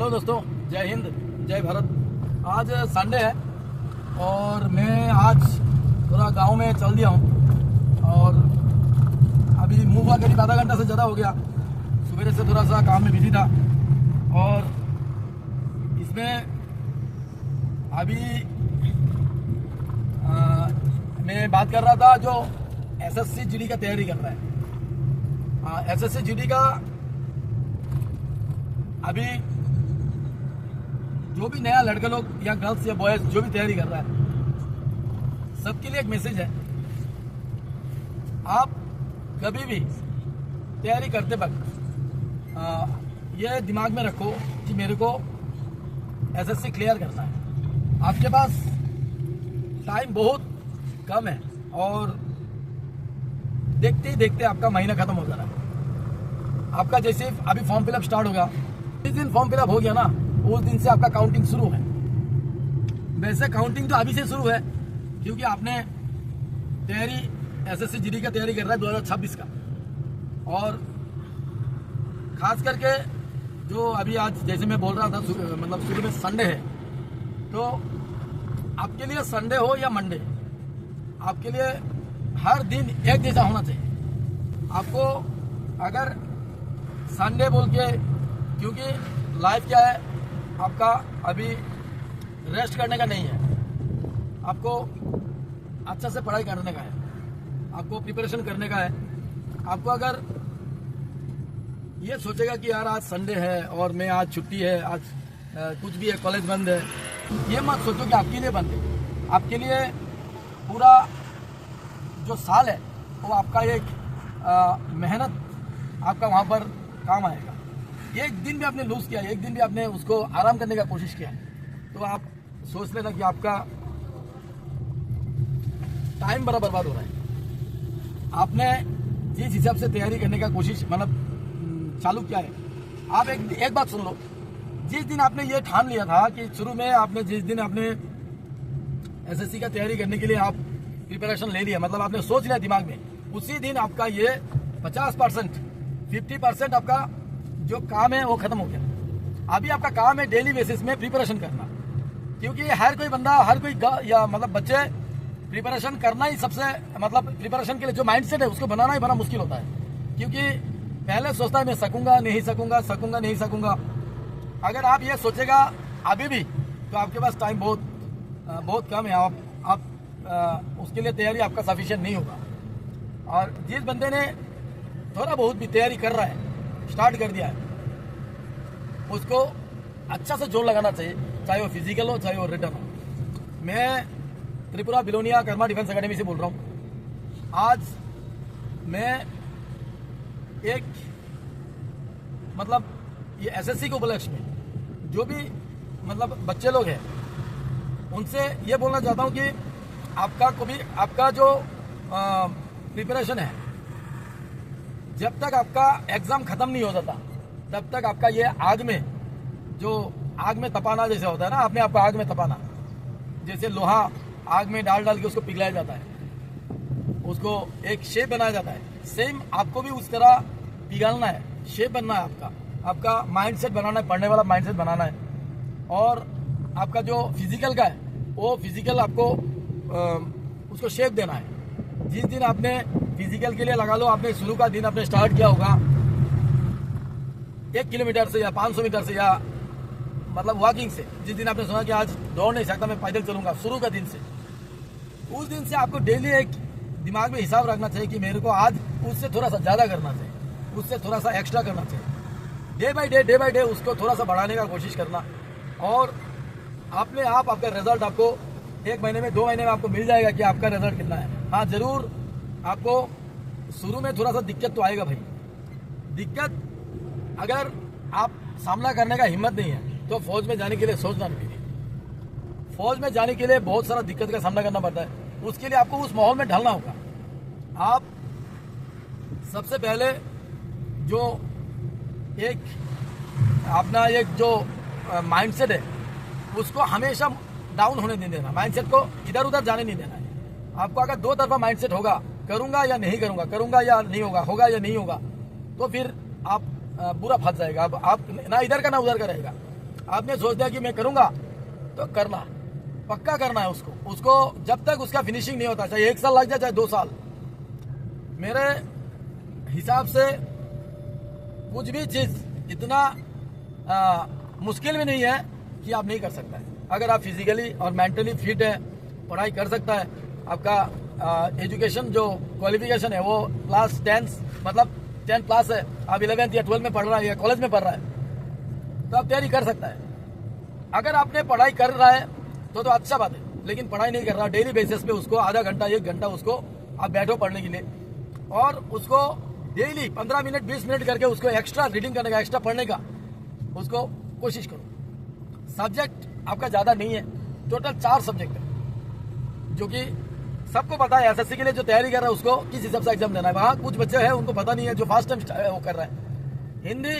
Hello दोस्तों, जय हिंद, जय भारत। आज संडे है और मैं आज थोड़ा गांव में चल दिया हूँ और अभी मुँह हुआ करीब आधा घंटा से ज़्यादा हो गया। सुबह से थोड़ा सा काम में बिजी था और इसमें अभी मैं बात कर रहा था जो एसएससी जीडी का तैयारी कर रहा है। एसएससी जीडी का अभी जो भी नया लड़का लोग या गर्ल्स या बॉयज जो भी तैयारी कर रहा है, सबके लिए एक मैसेज है। आप कभी भी तैयारी करते वक्त ये दिमाग में रखो कि मेरे को एसएससी क्लियर करना है। आपके पास टाइम बहुत कम है और देखते ही देखते आपका महीना खत्म हो जा रहा है। आपका जैसे अभी फॉर्म फिलअप स्टार्ट होगा, जिस दिन फॉर्म फिलअप हो गया ना, उस दिन से आपका काउंटिंग शुरू है। वैसे काउंटिंग तो अभी से शुरू है क्योंकि आपने तैयारी एसएससी जीडी का तैयारी कर रहा है 2026 का। और खास करके जो अभी आज जैसे मैं बोल रहा था, मतलब शुरू में संडे है, तो आपके लिए संडे हो या मंडे, आपके लिए हर दिन एक जैसा होना चाहिए। आपको अगर संडे बोल के, क्योंकि लाइफ क्या है, आपका अभी रेस्ट करने का नहीं है, आपको अच्छा से पढ़ाई करने का है, आपको प्रिपरेशन करने का है। आपको अगर ये सोचेगा कि यार आज संडे है और मैं आज छुट्टी है, आज कुछ भी है, कॉलेज बंद है, ये मत सोचो कि आपके लिए बंद है। आपके लिए पूरा जो साल है वो आपका एक मेहनत आपका वहाँ पर काम आएगा। एक दिन भी आपने लूज किया, एक दिन भी आपने उसको आराम करने का कोशिश किया, तो आप सोच लेना कि आपका टाइम बड़ा बर्बाद हो रहा है। आपने जिस हिसाब से तैयारी करने का कोशिश मतलब चालू किया है, आप एक बात सुन लो। जिस दिन आपने ये ठान लिया था कि शुरू में आपने जिस दिन आपने एसएससी का तैयारी करने के लिए आप प्रिपरेशन ले लिया, मतलब आपने सोच लिया दिमाग में, उसी दिन आपका ये 50% 50% आपका जो काम है वो खत्म हो गया। अभी आपका काम है डेली बेसिस में प्रिपरेशन करना, क्योंकि हर कोई बंदा, हर कोई या मतलब बच्चे प्रिपरेशन करना ही सबसे, मतलब प्रिपरेशन के लिए जो माइंडसेट है उसको बनाना ही बड़ा मुश्किल होता है। क्योंकि पहले सोचता है मैं सकूंगा नहीं सकूंगा, सकूंगा नहीं सकूंगा। अगर आप ये सोचेगा अभी भी, तो आपके पास टाइम बहुत कम है। आप उसके लिए तैयारी आपका सफिशिएंट नहीं होगा। और जिस बंदे ने थोड़ा बहुत भी तैयारी कर रहा है, स्टार्ट कर दिया है, उसको अच्छा से जोर लगाना चाहिए, चाहे वो फिजिकल हो चाहे वो रिटर्न हो। मैं त्रिपुरा बिलोनिया कर्मा डिफेंस एकेडमी से बोल रहा हूँ। आज मैं एक मतलब ये एसएससी के उपलक्ष्य में जो भी मतलब बच्चे लोग हैं, उनसे ये बोलना चाहता हूँ कि आपका जो प्रिपरेशन है, जब तक आपका एग्जाम खत्म नहीं हो जाता तब तक आपका ये आग में तपाना जैसे होता है ना, आपने आपको आग में तपाना, जैसे लोहा आग में डाल के उसको पिघलाया जाता है, उसको एक शेप बनाया जाता है। सेम आपको भी उस तरह पिघलना है, शेप बनना है, आपका माइंडसेट बनाना है, पढ़ने वाला माइंडसेट बनाना है। और आपका जो फिजिकल का है वो फिजिकल आपको उसको शेप देना है। जिस दिन आपने फिजिकल के लिए लगा लो, आपने शुरू का दिन आपने स्टार्ट किया होगा 1 किलोमीटर से या 500 मीटर से या मतलब वॉकिंग से, जिस दिन आपने सुना कि आज दौड़ नहीं सकता मैं पैदल चलूंगा, शुरू का दिन से, उस दिन से आपको डेली एक दिमाग में हिसाब रखना चाहिए कि मेरे को आज उससे थोड़ा सा ज़्यादा करना चाहिए, उससे थोड़ा सा एक्स्ट्रा करना चाहिए। डे बाय डे उसको थोड़ा सा बढ़ाने का कोशिश करना, और अपने आप आपका रिजल्ट आपको 1 महीने में 2 महीने में आपको मिल जाएगा कि आपका रिजल्ट कितना है। हाँ, जरूर आपको शुरू में थोड़ा सा दिक्कत तो आएगा भाई। दिक्कत अगर आप सामना करने का हिम्मत नहीं है तो फौज में जाने के लिए सोचना नहीं। फौज में जाने के लिए बहुत सारा दिक्कत का सामना करना पड़ता है, उसके लिए आपको उस माहौल में ढलना होगा। आप सबसे पहले जो एक अपना एक जो माइंडसेट है उसको हमेशा डाउन होने नहीं देना, माइंडसेट को इधर उधर जाने नहीं देना है। आपको अगर दो तरफा माइंडसेट होगा, करूंगा या नहीं करूंगा, करूंगा या नहीं होगा, होगा या नहीं होगा, तो फिर आप बुरा फंस जाएगा। आप ना इधर का ना उधर का रहेगा। आपने सोच दिया कि मैं करूंगा, तो करना पक्का करना है उसको जब तक उसका फिनिशिंग नहीं होता, चाहे 1 साल लग जाए चाहे 2 साल। मेरे हिसाब से कुछ भी चीज़ इतना मुश्किल भी नहीं है कि आप नहीं कर सकता है। अगर आप फिजिकली और मेंटली फिट है, पढ़ाई कर सकता है, आपका एजुकेशन जो क्वालिफिकेशन है वो क्लास 10 मतलब 10 क्लास है, आप 11th या 12th में पढ़ रहा है या कॉलेज में पढ़ रहा है, तो आप तैयारी कर सकता है। अगर आपने पढ़ाई कर रहा है तो अच्छा बात है, लेकिन पढ़ाई नहीं कर रहा, डेली बेसिस पे उसको आधा घंटा 1 घंटा उसको आप बैठो पढ़ने के लिए, और उसको डेली 15 मिनट 20 मिनट करके उसको एक्स्ट्रा रीडिंग करने का, एक्स्ट्रा पढ़ने का उसको कोशिश करो। सब्जेक्ट आपका ज़्यादा नहीं है, टोटल 4 सब्जेक्ट है, जो कि सबको पता है। एसएससी के लिए जो तैयारी कर रहा है उसको किस हिसाब से एग्जाम देना है। वहाँ कुछ बच्चे हैं उनको पता नहीं है, जो फर्स्ट टाइम वो कर रहा है। Hindi,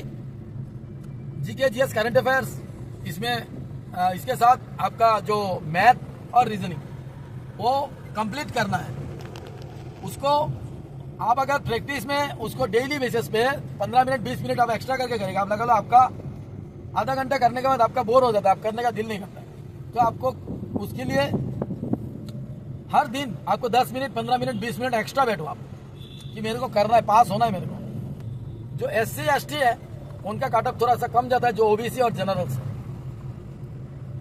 GK, GS, current affairs, इसमें इसके साथ आपका जो मैथ और रीजनिंग वो कंप्लीट करना है। उसको आप अगर प्रैक्टिस में उसको डेली बेसिस पे 15 मिनट 20 मिनट आप एक्स्ट्रा करके करेगा, आप लगा लो आपका आधा घंटा करने के बाद आपका बोर हो जाता है, आप करने का दिल नहीं करता, तो आपको उसके लिए हर दिन आपको 10 मिनट 15 मिनट 20 मिनट एक्स्ट्रा बैठो आप, कि मेरे को करना है, पास होना है मेरे को। जो SC ST है उनका काट ऑफ थोड़ा सा कम जाता है, जो OBC और जनरल्स,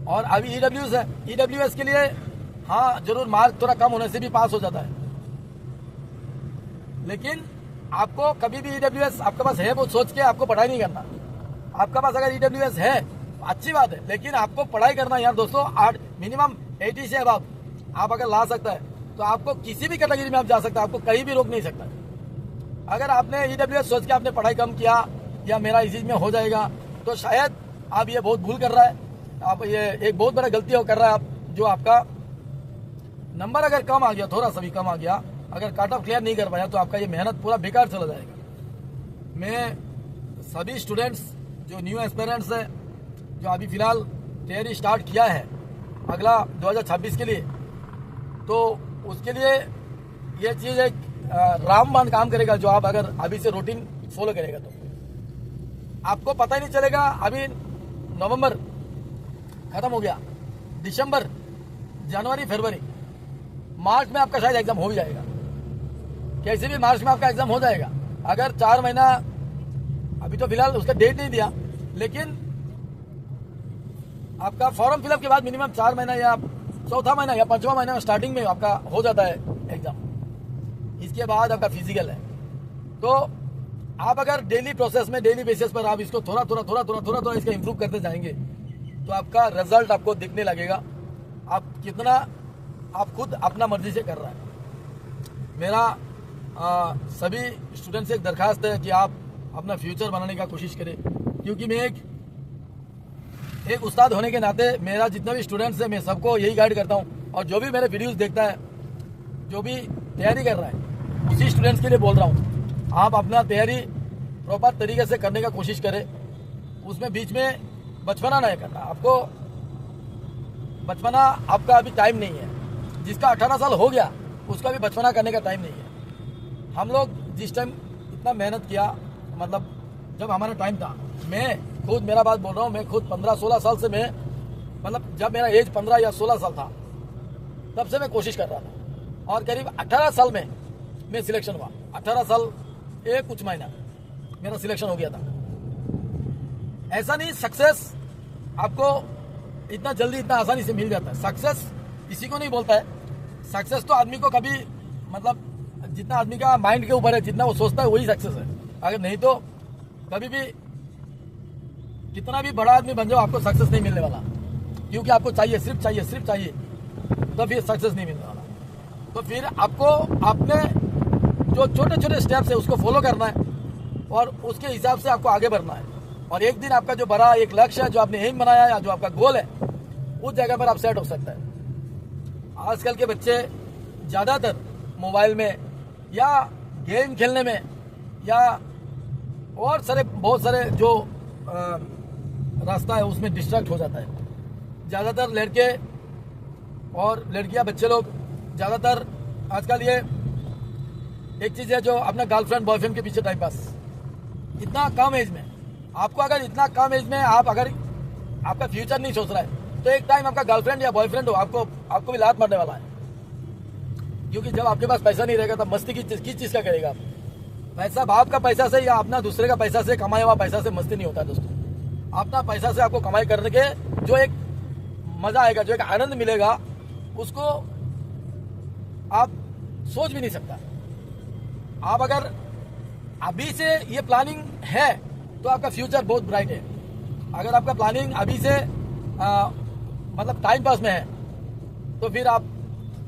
और अभी EWS है। EWS के लिए हाँ जरूर मार्क थोड़ा कम होने से भी पास हो जाता है, लेकिन आपको कभी भी EWS आपके पास है वो सोच के आपको पढ़ाई नहीं करना। आपके पास अगर EWS है अच्छी बात है, लेकिन आपको पढ़ाई करना यार दोस्तों, मिनिमम 80 से अब आप अगर ला सकता है तो आपको किसी भी कैटेगरी में आप जा सकते हैं, आपको कहीं भी रोक नहीं सकता। अगर आपने EWS सोच के आपने पढ़ाई कम किया या मेरा इस चीज में हो जाएगा, तो शायद आप ये बहुत भूल कर रहा है, आप ये एक बहुत बड़ा गलती कर रहा है आप। जो आपका नंबर अगर कम आ गया, थोड़ा सा भी कम आ गया, अगर कट ऑफ क्लियर नहीं कर पाया, तो आपका ये मेहनत पूरा बेकार चला जाएगा। मैं सभी स्टूडेंट्स जो न्यू एस्पिरेंट्स है, जो अभी फिलहाल तैयारी स्टार्ट किया है अगला 2026 के लिए, तो उसके लिए ये चीज़ एक रामबाण काम करेगा। जो आप अगर अभी से रूटीन फॉलो करेगा तो आपको पता ही नहीं चलेगा। अभी नवंबर खत्म हो गया, दिसंबर, जनवरी, फरवरी, मार्च में आपका शायद एग्जाम हो भी जाएगा। कैसे भी मार्च में आपका एग्जाम हो जाएगा। अगर 4 महीना, अभी तो फिलहाल उसका डेट नहीं दिया, लेकिन आपका फॉर्म फिलअप के बाद मिनिमम 4 महीना या 4था महीना या 5वां महीना स्टार्टिंग में आपका हो जाता है एग्जाम। इसके बाद आपका फिजिकल है। तो आप अगर डेली प्रोसेस में, डेली बेसिस पर आप इसको थोड़ा थोड़ा इसका इंप्रूव करते जाएंगे, तो आपका रिजल्ट आपको दिखने लगेगा। आप कितना आप खुद अपना मर्जी से कर रहा है। मेरा सभी स्टूडेंट से एक दरखास्त है कि आप अपना फ्यूचर बनाने का कोशिश करें, क्योंकि मैं एक उस्ताद होने के नाते मेरा जितना भी स्टूडेंट्स है मैं सबको यही गाइड करता हूँ। और जो भी मेरे वीडियोस देखता है, जो भी तैयारी कर रहा है, उसी स्टूडेंट्स के लिए बोल रहा हूँ, आप अपना तैयारी प्रॉपर तरीके से करने का कोशिश करें। उसमें बीच में बचपना नहीं करना। आपको बचपना, आपका अभी टाइम नहीं है। जिसका 18 साल हो गया उसका भी बचपना करने का टाइम नहीं है। हम लोग जिस टाइम इतना मेहनत किया, मतलब जब हमारा टाइम था, मैं खुद, मेरा बात बोल रहा हूँ, मैं खुद 15-16 साल से, मैं मतलब जब मेरा एज 15 या 16 साल था तब से मैं कोशिश कर रहा था, और करीब 18 साल में मैं सिलेक्शन हुआ। 18 साल एक कुछ महीना मेरा सिलेक्शन हो गया था। ऐसा नहीं सक्सेस आपको इतना जल्दी, इतना आसानी से मिल जाता है। सक्सेस किसी को नहीं बोलता है। सक्सेस तो आदमी को कभी, मतलब जितना आदमी का माइंड के ऊपर है, जितना वो सोचता है वही सक्सेस है। अगर नहीं तो कभी भी कितना भी बड़ा आदमी बन जाओ, आपको सक्सेस नहीं मिलने वाला, क्योंकि आपको चाहिए, सिर्फ चाहिए, तो फिर सक्सेस नहीं मिलने वाला। तो फिर आपको अपने जो छोटे छोटे स्टेप्स है उसको फॉलो करना है, और उसके हिसाब से आपको आगे बढ़ना है। और एक दिन आपका जो बड़ा एक लक्ष्य है, जो आपने एम बनाया है, या जो आपका गोल है, उस जगह पर आप सेट हो सकता है। आजकल के बच्चे ज़्यादातर मोबाइल में या गेम खेलने में या और बहुत सारे जो रास्ता है उसमें डिस्ट्रैक्ट हो जाता है। ज़्यादातर लड़के और लड़कियां, बच्चे लोग ज़्यादातर आजकल ये एक चीज़ है, जो अपना गर्लफ्रेंड बॉयफ्रेंड के पीछे टाइम पास। इतना कम एज में आपको, अगर इतना कम एज में आप अगर आपका फ्यूचर नहीं सोच रहा है, तो एक टाइम आपका गर्लफ्रेंड या बॉयफ्रेंड हो, आपको भी लात मारने वाला है। क्योंकि जब आपके पास पैसा नहीं रहेगा तब मस्ती किस चीज का करेगा आप? पैसा बाप का पैसा से या अपना दूसरे का पैसा से कमाया हुआ पैसा से मस्ती नहीं होता है दोस्तों। अपना पैसा से आपको कमाई करने के जो एक मजा आएगा, जो एक आनंद मिलेगा, उसको आप सोच भी नहीं सकता। आप अगर अभी से ये प्लानिंग है तो आपका फ्यूचर बहुत ब्राइट है। अगर आपका प्लानिंग अभी से मतलब टाइम पास में है तो फिर आप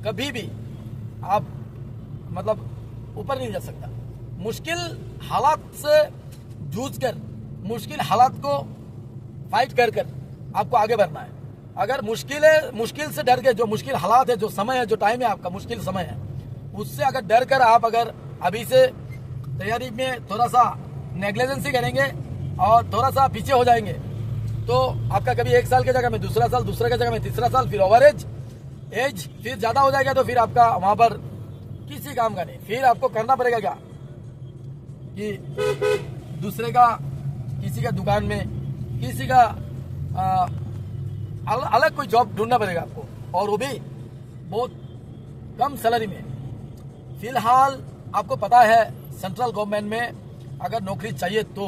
कभी भी आप मतलब ऊपर नहीं जा सकता। मुश्किल हालात से जूझकर, मुश्किल हालात को फाइट कर आपको आगे बढ़ना है। अगर मुश्किल से डर के, जो मुश्किल हालात है, जो समय है, जो टाइम है, आपका मुश्किल समय है, उससे अगर डर कर आप अगर अभी से तैयारी में थोड़ा सा नेग्लिजेंसी करेंगे और थोड़ा सा पीछे हो जाएंगे तो आपका कभी 1 साल की जगह में दूसरा साल, दूसरे की जगह में तीसरा साल, फिर ओवर एज फिर ज्यादा हो जाएगा तो फिर आपका वहां पर किसी काम का नहीं। फिर आपको करना पड़ेगा क्या कि दूसरे का, किसी का दुकान में, किसी का अलग कोई जॉब ढूंढना पड़ेगा आपको, और वो भी बहुत कम सैलरी में। फिलहाल आपको पता है सेंट्रल गवर्नमेंट में अगर नौकरी चाहिए तो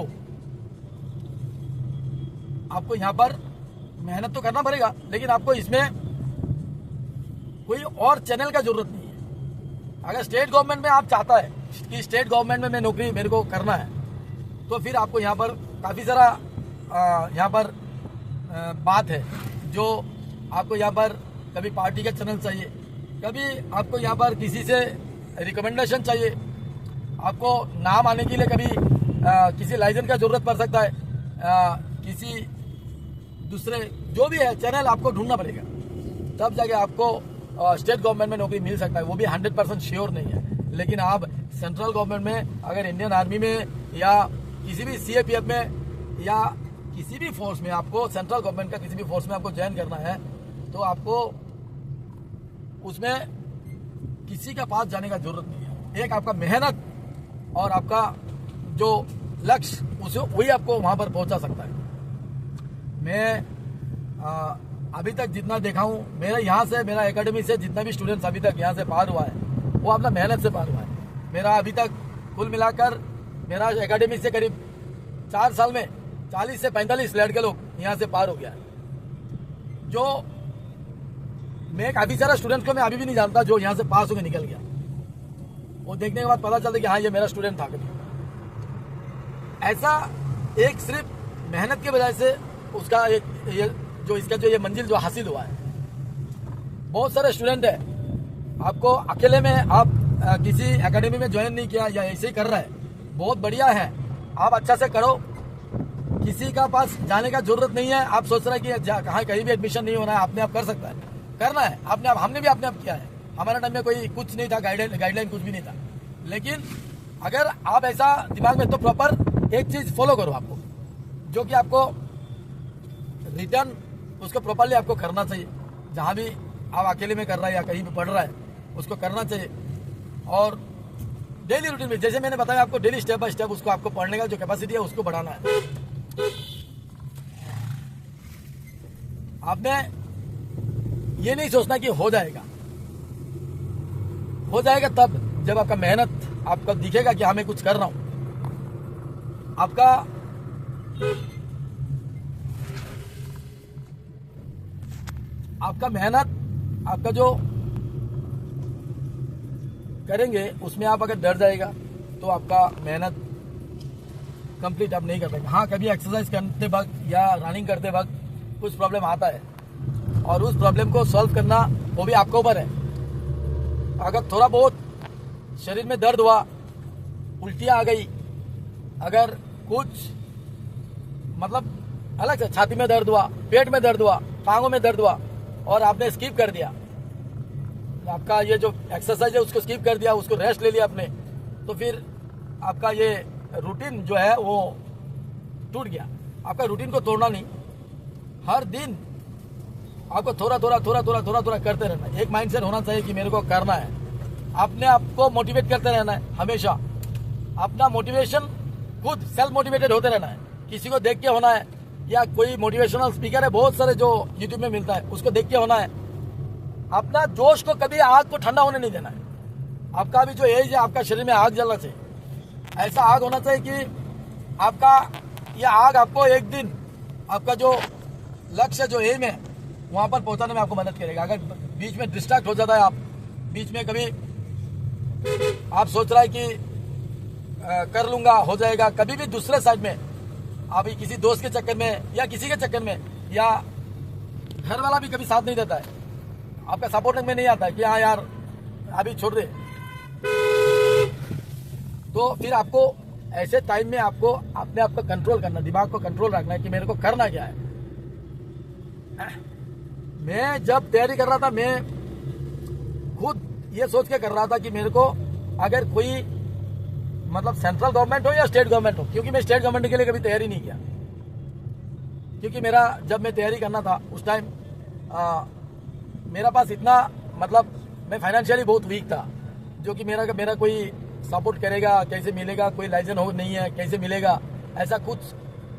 आपको यहाँ पर मेहनत तो करना पड़ेगा, लेकिन आपको इसमें कोई और चैनल का जरूरत नहीं है। अगर स्टेट गवर्नमेंट में आप चाहता है कि स्टेट गवर्नमेंट में मैं नौकरी मेरे को करना है तो फिर आपको यहाँ पर काफ़ी सारा यहाँ पर बात है जो आपको यहाँ पर कभी पार्टी का चैनल चाहिए, कभी आपको यहाँ पर किसी से रिकमेंडेशन चाहिए, आपको नाम आने के लिए कभी किसी लाइसेंस का जरूरत पड़ सकता है, किसी दूसरे जो भी है चैनल आपको ढूंढना पड़ेगा, तब जाके आपको स्टेट गवर्नमेंट में नौकरी मिल सकता है। वो भी 100% श्योर नहीं है, लेकिन आप सेंट्रल गवर्नमेंट में अगर इंडियन आर्मी में या किसी भी CAPF में या किसी भी फोर्स में, आपको सेंट्रल गवर्नमेंट का किसी भी फोर्स में आपको ज्वाइन करना है तो आपको उसमें किसी का पास जाने का जरूरत नहीं है। एक आपका मेहनत और आपका जो लक्ष्य, उसे वही आपको वहां पर पहुंचा सकता है। मैं अभी तक जितना देखा हूँ, मेरे यहाँ से, मेरा एकेडमी से जितना भी स्टूडेंट्स अभी तक यहाँ से पार हुआ है वो अपना मेहनत से पार हुआ है। मेरा अभी तक कुल मिलाकर मेरा एकेडमी से करीब 4 साल में 40 से 45 लड़के लोग यहाँ से पार हो गया है। जो मैं काफी सारा स्टूडेंट्स को मैं अभी भी नहीं जानता जो यहाँ से पास होकर निकल गया। वो देखने के बाद पता चलता कि हाँ ये मेरा स्टूडेंट था। ऐसा एक सिर्फ मेहनत की वजह से उसका ये मंजिल जो हासिल हुआ है। बहुत सारे स्टूडेंट है, आपको अकेले में आप किसी एकेडमी में ज्वाइन नहीं किया या ऐसे ही कर रहा है, बहुत बढ़िया है, आप अच्छा से करो, किसी का पास जाने का जरूरत नहीं है। आप सोच रहे हैं कि कहाँ कहीं भी एडमिशन नहीं होना है, अपने आप कर सकता है, करना है अपने आप। हमने भी अपने आप किया है, हमारे टाइम में कोई कुछ नहीं था, गाइडलाइन कुछ भी नहीं था। लेकिन अगर आप ऐसा दिमाग में, तो प्रॉपर एक चीज फॉलो करो आपको, जो कि आपको रिटर्न उसको प्रॉपरली आपको करना चाहिए। जहाँ भी आप अकेले में कर रहा है या कहीं भी पढ़ रहा है उसको करना चाहिए। और डेली रूटीन में, जैसे मैंने बताया आपको, डेली स्टेप बाय स्टेप उसको आपको पढ़ने का जो कैपेसिटी है उसको बढ़ाना है। आपने ये नहीं सोचना कि हो जाएगा तब जब आपका मेहनत आपको दिखेगा कि हाँ मैं कुछ कर रहा हूं। आपका मेहनत, आपका जो करेंगे उसमें आप अगर डर जाएगा तो आपका मेहनत कंप्लीट आप नहीं कर पाएंगे। हाँ, कभी एक्सरसाइज करते वक्त या रनिंग करते वक्त कुछ प्रॉब्लम आता है और उस प्रॉब्लम को सॉल्व करना वो भी आपके ऊपर है। अगर थोड़ा बहुत शरीर में दर्द हुआ, उल्टियाँ आ गई, अगर कुछ मतलब अलग से छाती में दर्द हुआ, पेट में दर्द हुआ, टांगों में दर्द हुआ और आपने स्किप कर दिया, आपका ये जो एक्सरसाइज है उसको स्किप कर दिया, उसको रेस्ट ले लिया आपने, तो फिर आपका ये रूटीन जो है वो टूट गया। आपका रूटीन को तोड़ना नहीं, हर दिन आपको थोड़ा थोड़ा करते रहना है। एक माइंडसेट होना चाहिए कि मेरे को करना है। अपने आप को मोटिवेट करते रहना है, हमेशा अपना मोटिवेशन खुद सेल्फ मोटिवेटेड होते रहना है। किसी को देख के होना है, या कोई मोटिवेशनल स्पीकर है, बहुत सारे जो यूट्यूब में मिलता है, उसको देख के होना है। अपना जोश को कभी आग को ठंडा होने नहीं देना है। आपका भी जो एज है, आपका शरीर में आग जलना चाहिए, ऐसा आग होना चाहिए कि आपका ये आग आपको एक दिन आपका जो लक्ष्य जो एम है वहां पर पहुंचाने में आपको मदद करेगा। अगर बीच में डिस्ट्रैक्ट हो जाता है, आप बीच में कभी आप सोच रहा है कि कर लूंगा, हो जाएगा, कभी भी दूसरे साइड में अभी किसी दोस्त के चक्कर में या किसी के चक्कर में या घर वाला भी कभी साथ नहीं देता है, आपका सपोर्टिंग में नहीं आता है कि हाँ यार अभी छोड़ दे, तो फिर आपको ऐसे टाइम में आपको अपने आप को कंट्रोल करना, दिमाग को कंट्रोल रखना है कि मेरे को करना क्या है। मैं जब तैयारी कर रहा था, मैं खुद ये सोच के कर रहा था कि मेरे को अगर कोई मतलब सेंट्रल गवर्नमेंट हो या स्टेट गवर्नमेंट हो, क्योंकि मैं स्टेट गवर्नमेंट के लिए कभी तैयारी नहीं किया, क्योंकि मेरा जब मैं तैयारी करना था उस टाइम मेरा पास इतना मतलब मैं फाइनेंशियली बहुत वीक था, जो कि मेरा कोई सपोर्ट करेगा, कैसे मिलेगा, कोई लाइसेंस हो नहीं है, कैसे मिलेगा, ऐसा कुछ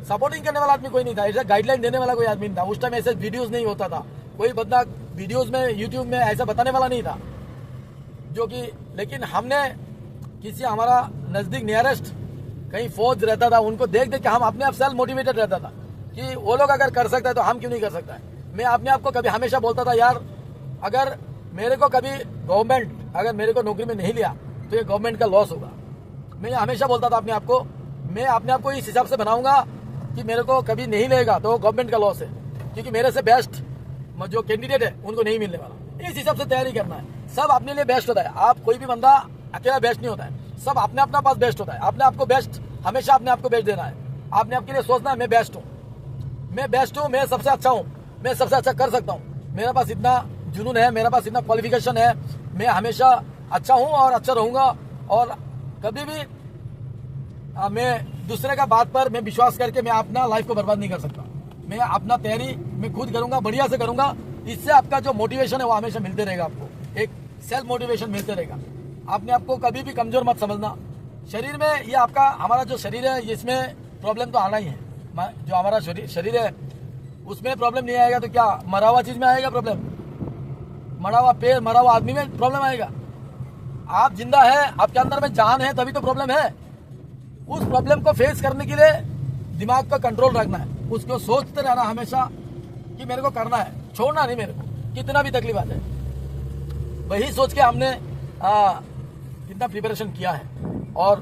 सपोर्टिंग करने वाला आदमी कोई नहीं था, ऐसा गाइडलाइन देने वाला कोई आदमी नहीं था। उस टाइम ऐसे वीडियोस नहीं होता था, कोई बंदा वीडियोस में यूट्यूब में ऐसा बताने वाला नहीं था, जो कि लेकिन हमने किसी हमारा नजदीक नियरेस्ट कहीं फौज रहता था, उनको देख देख के हम अपने आप सेल्फ मोटिवेटेड रहता था कि वो लोग अगर कर सकता है तो हम क्यों नहीं कर सकता है। मैं अपने आप को कभी हमेशा बोलता था, यार अगर मेरे को कभी गवर्नमेंट अगर मेरे को नौकरी में नहीं लिया तो ये गवर्नमेंट का लॉस होगा। मैं हमेशा बोलता था अपने आप को, मैं अपने आप को इस हिसाब से बनाऊंगा कि मेरे को कभी नहीं लेगा तो गवर्नमेंट का लॉस है, क्योंकि मेरे से बेस्ट जो कैंडिडेट है उनको नहीं मिलने वाला। इस हिसाब से तैयारी करना है। सब अपने लिए बेस्ट होता है, आप कोई भी बंदा अकेला बेस्ट नहीं होता है, सब अपने अपना पास बेस्ट होता है। अपने आप को बेस्ट, हमेशा अपने आप को बेस्ट देना है। आपने आपके लिए सोचना है मैं बेस्ट हूँ, मैं बेस्ट हूँ, मैं सबसे अच्छा हूँ, मैं सबसे अच्छा कर सकता हूँ, मेरे पास इतना जुनून है, मेरे पास इतना क्वालिफिकेशन है, मैं हमेशा अच्छा हूँ और अच्छा रहूंगा। और कभी भी मैं दूसरे का बात पर मैं विश्वास करके मैं अपना लाइफ को बर्बाद नहीं कर सकता। मैं अपना तैयारी मैं खुद करूंगा, बढ़िया से करूंगा। इससे आपका जो मोटिवेशन है वो हमेशा मिलते रहेगा, आपको एक सेल्फ मोटिवेशन मिलते रहेगा। आपने आपको कभी भी कमजोर मत समझना। शरीर में ये आपका हमारा जो शरीर है इसमें प्रॉब्लम तो आना ही है। जो हमारा शरीर है उसमें प्रॉब्लम नहीं आएगा तो क्या मरा हुआ चीज में आएगा प्रॉब्लम? मरा हुआ पेड़, मरा हुआ आदमी में प्रॉब्लम आएगा? आप जिंदा है, आपके अंदर में जान है, तभी तो प्रॉब्लम है। उस प्रॉब्लम को फेस करने के लिए दिमाग का कंट्रोल रखना है, उसको सोचते रहना हमेशा कि मेरे को करना है, छोड़ना नहीं मेरे को, कितना भी तकलीफ आ जाए। वही सोच के हमने कितना प्रिपरेशन किया है। और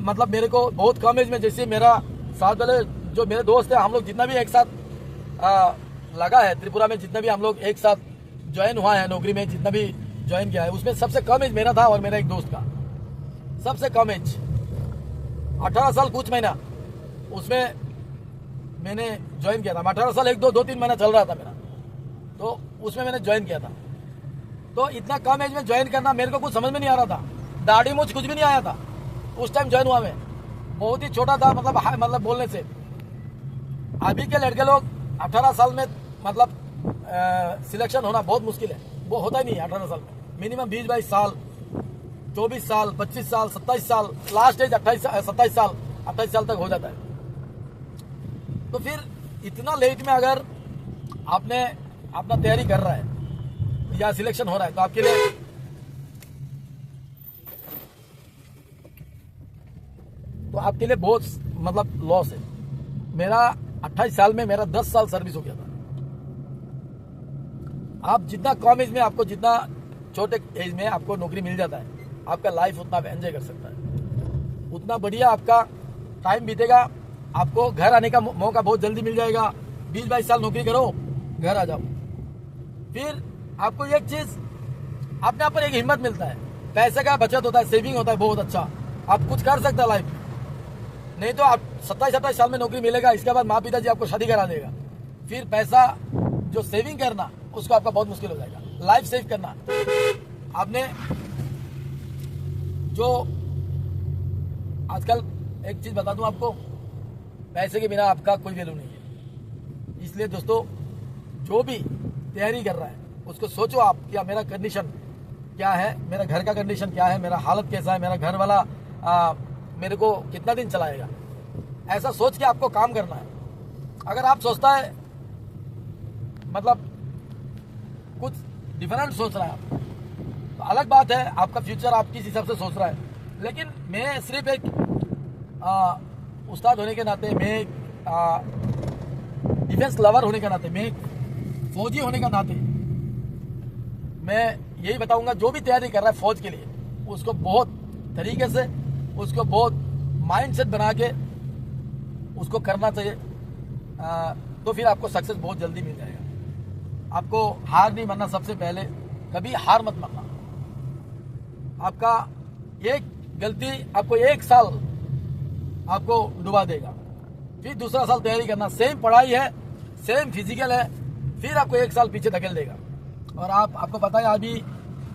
मतलब मेरे को बहुत कम एज में, जैसे मेरा साथ वाले जो मेरे दोस्त है, हम लोग जितना भी एक साथ लगा है त्रिपुरा में, जितना भी हम लोग एक साथ ज्वाइन हुआ है नौकरी में, जितना भी ज्वाइन किया है, उसमें सबसे कम एज मेरा था और मेरा एक दोस्त का सबसे कम एज 18 साल कुछ महीना उसमें मैंने ज्वाइन किया था। 18 साल 1-2-3 महीना चल रहा था मेरा, तो उसमें मैंने ज्वाइन किया था। तो इतना कम एज में ज्वाइन करना मेरे को कुछ समझ में नहीं आ रहा था, दाढ़ी मूछ कुछ भी नहीं आया था उस टाइम ज्वाइन हुआ मैं, बहुत ही छोटा था मतलब बोलने से। अभी के लड़के लोग 18 साल में मतलब सिलेक्शन होना बहुत मुश्किल है, वो होता ही नहीं 18 साल में। मिनिमम 20-22 साल, 24 साल, 25 साल, 27 साल, लास्ट एज 27 साल, 28 साल तक हो जाता है। तो फिर इतना लेट में अगर आपने अपना तैयारी कर रहा है या सिलेक्शन हो रहा है तो आपके लिए बहुत मतलब लॉस है। मेरा 28 साल में मेरा 10 साल सर्विस हो गया था। आप जितना कम एज में, आपको जितना छोटे एज में आपको नौकरी मिल जाता है, आपका लाइफ उतना आप एंजॉय कर सकता है, उतना बढ़िया आपका टाइम बीतेगा। आपको घर आने का मौका बहुत जल्दी मिल जाएगा। 20-22 साल नौकरी करो, घर आ जाओ। फिर आपको एक चीज अपने आप पर एक हिम्मत मिलता है, पैसे का बचत होता है, सेविंग होता है बहुत अच्छा, आप कुछ कर सकते हैं लाइफ में। नहीं तो आप 27-28 साल में नौकरी मिलेगा, इसके बाद माँ पिताजी आपको शादी करा देगा, फिर पैसा जो सेविंग करना उसको आपका बहुत मुश्किल हो जाएगा। लाइफ सेव करना, आपने जो आजकल एक चीज बता दूं आपको, पैसे के बिना आपका कोई वैल्यू नहीं है। इसलिए दोस्तों, जो भी तैयारी कर रहा है उसको सोचो आप कि मेरा कंडीशन क्या है, मेरा घर का कंडीशन क्या है, मेरा हालत कैसा है, मेरा घर वाला मेरे को कितना दिन चलाएगा। ऐसा सोच के आपको काम करना है। अगर आप सोचता है मतलब कुछ डिफरेंट सोच रहा है आप, तो अलग बात है, आपका फ्यूचर आप किस हिसाब से सोच रहा है। लेकिन मैं सिर्फ एक उस्ताद होने के नाते, मैं एक डिफेंस लवर होने के नाते, मैं एक फौजी होने का नाते मैं यही बताऊंगा, जो भी तैयारी कर रहा है फौज के लिए उसको बहुत तरीके से, उसको बहुत माइंडसेट बना के उसको करना चाहिए। तो फिर आपको सक्सेस बहुत जल्दी मिल जाएगा। आपको हार नहीं मानना, सबसे पहले कभी हार मत मानना। आपका एक गलती आपको 1 साल आपको डुबा देगा, फिर दूसरा साल तैयारी करना, सेम पढ़ाई है, सेम फिजिकल है, फिर आपको 1 साल पीछे धकेल देगा। और आपको पता है अभी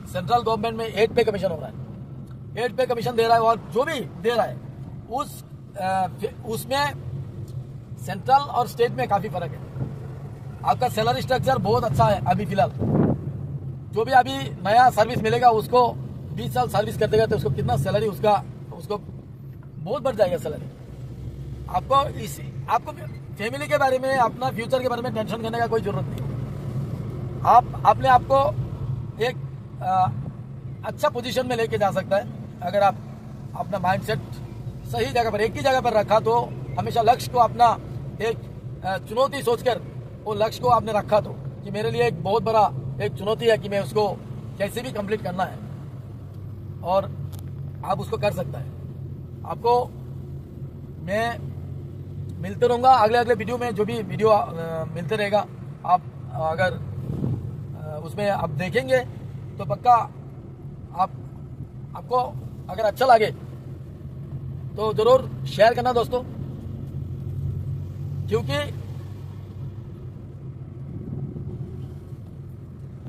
सेंट्रल गवर्नमेंट में 8 पे कमीशन हो रहा है, 8 पे कमीशन दे रहा है, और जो भी दे रहा है उसमें सेंट्रल और स्टेट में काफ़ी फर्क है। आपका सैलरी स्ट्रक्चर बहुत अच्छा है अभी फिलहाल। जो भी अभी नया सर्विस मिलेगा उसको 20 साल सर्विस कर देगा तो उसको कितना सैलरी उसको बहुत बढ़ जाएगा सैलरी। आपको फैमिली के बारे में, अपना फ्यूचर के बारे में टेंशन करने का कोई जरूरत नहीं। आप अपने आप को एक अच्छा पोजीशन में लेके जा सकता है अगर आप अपना माइंडसेट सही जगह पर, एक ही जगह पर रखा, तो हमेशा लक्ष्य को अपना एक चुनौती सोचकर वो लक्ष्य को आपने रखा, तो कि मेरे लिए एक बहुत बड़ा एक चुनौती है कि मैं उसको कैसे भी कंप्लीट करना है, और आप उसको कर सकता है। आपको मैं मिलते रहूँगा अगले वीडियो में, जो भी वीडियो मिलते रहेगा, आप अगर उसमें आप देखेंगे तो पक्का आपको अगर अच्छा लगे तो ज़रूर शेयर करना दोस्तों, क्योंकि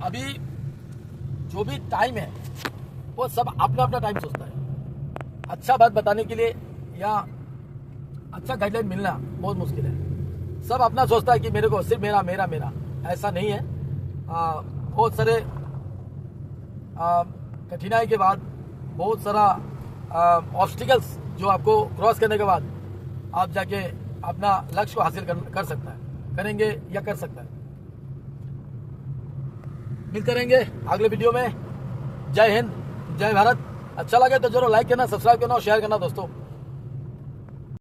अभी जो भी टाइम है वो सब अपना अपना टाइम सोचता है। अच्छा बात बताने के लिए या अच्छा गाइडलाइन मिलना बहुत मुश्किल है। सब अपना सोचता है कि मेरे को सिर्फ मेरा ऐसा नहीं है। बहुत सारे कठिनाई के बाद, बहुत सारा ऑब्स्टिकल्स जो आपको क्रॉस करने के बाद आप जाके अपना लक्ष्य को हासिल कर सकता है, करेंगे या कर सकता है। मिलते रहेंगे अगले वीडियो में। जय हिंद, जय भारत। अच्छा लगे तो जरूर लाइक करना, सब्सक्राइब करना और शेयर करना दोस्तों।